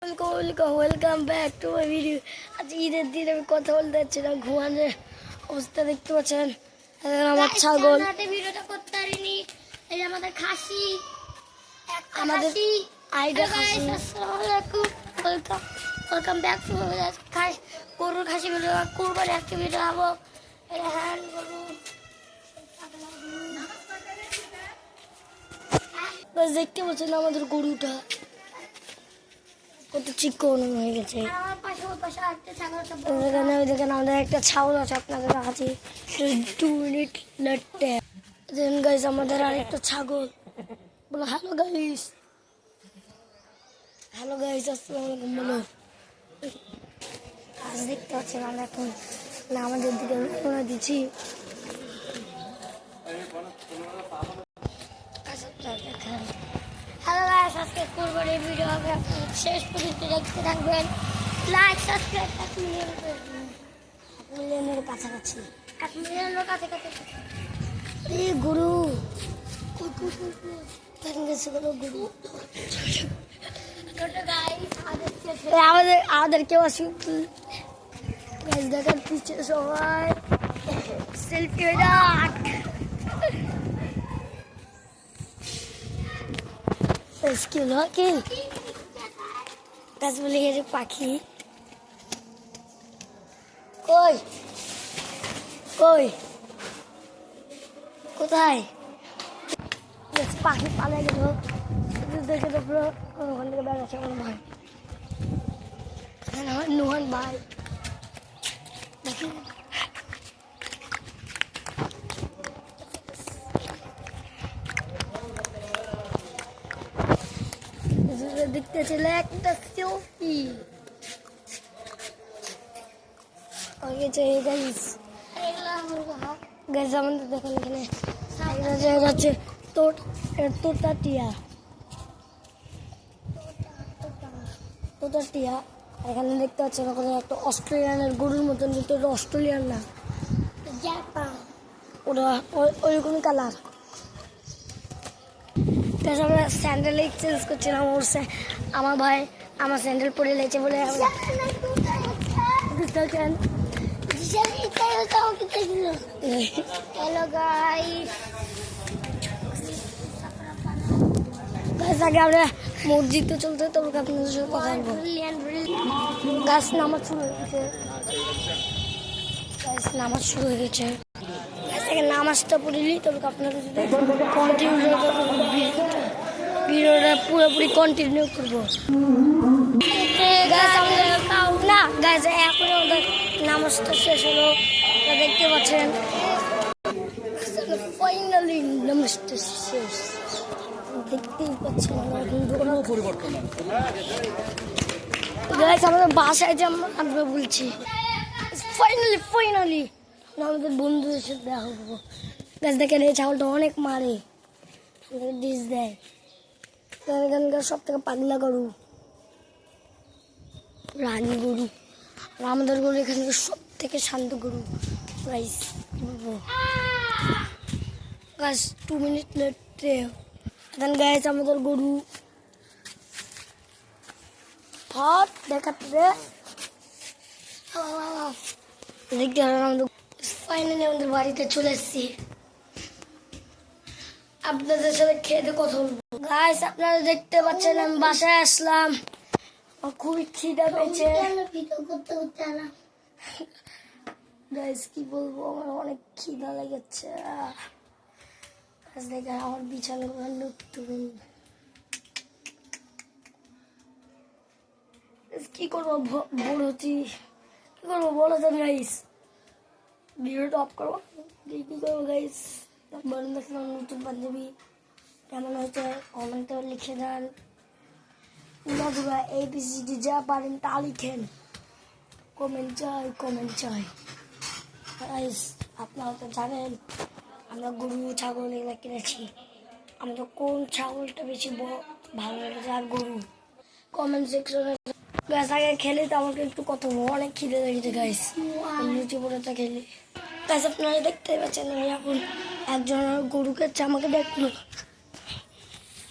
Welcome back to my video. আজ ঈদের দিন আমি কথা বলতে যাচ্ছি না, ঘুমানোর অবস্থা দেখতে পাচ্ছেন। আমার ছাগল ভিডিওটা করতে পারিনি, এই আমাদের খাসি, আমাদের আইডা খাসি। আসসালামু আলাইকুম, ওয়েলকাম ব্যাক টু গরুর খাসি ভিডিও। কুরবানি একটা ভিডিও হবো। হ্যাঁ গরু দেখতে পাচ্ছেন আমাদের গরুটা কত চিকন হয়ে গেছে। দেখেন আমাদের একটা ছাগল আছে, আপনাদের কাছে 2 মিনিট লেটে দেন গাইস। আমাদের আরেকটা ছাগল বলো হ্যালো গাইস। হ্যালো গাইস, আসসালামু আলাইকুম বলো। আজ দেখতে পাচ্ছেন আমরা এখন আমাদের দিকে রওনা দিচ্ছি। হ্যালো গাইস, আজকে কুরবানির ভিডিও হবে, আপনারা শেষ পর্যন্ত দেখতে থাকবেন। লাইক সাবস্ক্রাইব 1 মিলিয়নের কাছাকাছি, 1 মিলিয়নের কাছাকাছি। এই গরু গরু আমাদের কেউ আসুক গাইস, দেখার পিছিয়ে সবাই সেলফি ডাক স্কিল কি গাছ বলে গেছে। পাখি কই কই কোথায়? পাখি পালে গেল দেখে তো পুরো ওখান থেকে বেড়াচ্ছে আমার ভাই, আমার নুহান ভাই। দেখেন দেখতে ছিল একটা সেলফি গাইস। আমাদের দেখেন এখানে হচ্ছে তোতা টিয়া। এখানে দেখতে পাচ্ছেন ওখানে একটা অস্ট্রেলিয়ানের গরুর মতন, কিন্তু ওটা অস্ট্রেলিয়ান না, ওটা ওইরকম কালার। আমরা স্যান্ডেল এক্সচেঞ্জ করছিলাম, আমার ভাই আমার স্যান্ডেল পরে লেগেছে বলে হ্যালো গাইস। আগে আমরা মসজিদে চলতে, তবে আপনাদের সাথে কথা বলবো। গাছ নামাজ শুরু হয়ে গেছে, নামাজটা পড়িলি, তবে আপনাদের সাথে ভিডিওটা পুরোপুরি কন্টিনিউ করবো না গাছ। এখন আমাদের নামাজটা শেষ হলো, দেখতে পাচ্ছেন ফাইনালি নামাজটা শেষ, দেখতেই পাচ্ছেন। গাইস আমাদের বাসায় যে আমরা আসবে বলছি, ফাইনালি আমাদের বন্ধুদের সাথে দেখা করবো। গাছ দেখেন এই ছাগলটা অনেক মারে, ডিস দেয়। এখানকার সব থেকে পাগলা গরু, রানী গরু, আর আমাদের গরু এখানকার সব থেকে শান্ত গরু। গাইস কি বলবো, গাছ 2 মিনিট লেটে এখন গাইস আমাদের গরু হট দেখাতে দেখতে আমাদের ফাইনালি আমাদের বাড়িতে চলে এসেছি। আপনাদের সাথে খেতে কথা বলবো। গাইস আপনারা দেখতে পাচ্ছেন আমি বাসায় আসলাম, খুবই খিদা পেয়েছে। গাইস কি বলবো, আমার অনেক খিদা লেগেছে। দেখেন আমার বিছানাগুলো নতুন, কি করবো বড় হচ্ছি, কি করবো বলো তো গাইস। ভিডিওটা অফ করবো, কি করবো গাইস। বলুন দেখলাম নতুন পাঞ্জাবি কেমন হয়েছে কমেন্টে লিখে দেন। বন্ধুরা ABCD যা পারেন তা লিখেন, কমেন্ট চাই গাইস। আপনারা তো জানেন আমরা গরু ছাগল এগুলো কিনেছি, আমাদের কোন ছাগলটা বেশি ভালো লেগেছে আর গরু কমেন্ট সেকশনে গাছ। আগে খেলে তো আমাকে একটু কত অনেক খিদে লেগেছে গাইস, লুচি পরোটা খেলে। গাছ আপনারা দেখতে পাচ্ছেন আমি এখন একজনের গরুকে আমাকে দেখলো